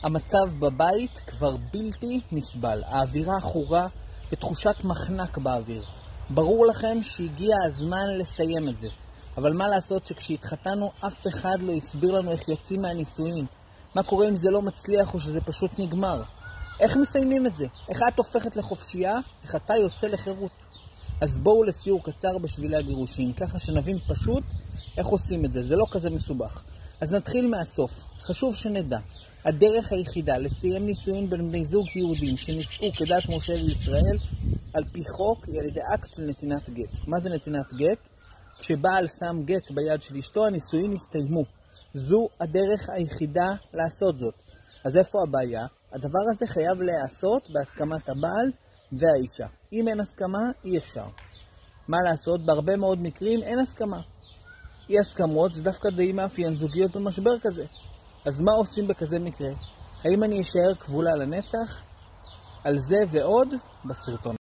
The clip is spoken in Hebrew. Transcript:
המצב בבית כבר בלתי נסבל. האווירה חורה ותחושת מחנק באוויר. ברור לכם שהגיע הזמן לסיים את זה. אבל מה לעשות שכשהתחתנו אף אחד לא הסביר לנו איך יוצאים מהנישואין? מה קורה אם זה לא מצליח או שזה פשוט נגמר? איך מסיימים את זה? איך את הופכת לחופשייה? איך אתה יוצא לחירות? אז בואו לסיור קצר בשבילי הגירושים, ככה שנבין פשוט איך עושים את זה. זה לא כזה מסובך. אז נתחיל מהסוף. חשוב שנדע, הדרך היחידה לסיים נישואין בין בני זוג יהודים שנישאו כדת משה וישראל על פי חוק היא על ידי אקט של נתינת גט. מה זה נתינת גט? כשבעל שם גט ביד של אשתו, הנישואין הסתיימו. זו הדרך היחידה לעשות זאת. אז איפה הבעיה? הדבר הזה חייב להיעשות בהסכמת הבעל והאישה. אם אין הסכמה, אי אפשר. מה לעשות? בהרבה מאוד מקרים אין הסכמה. אי הסכמות זה דווקא די מאפיין זוגיות במשבר כזה. אז מה עושים בכזה מקרה? האם אני אשאר כבולה לנצח? על זה ועוד בסרטון.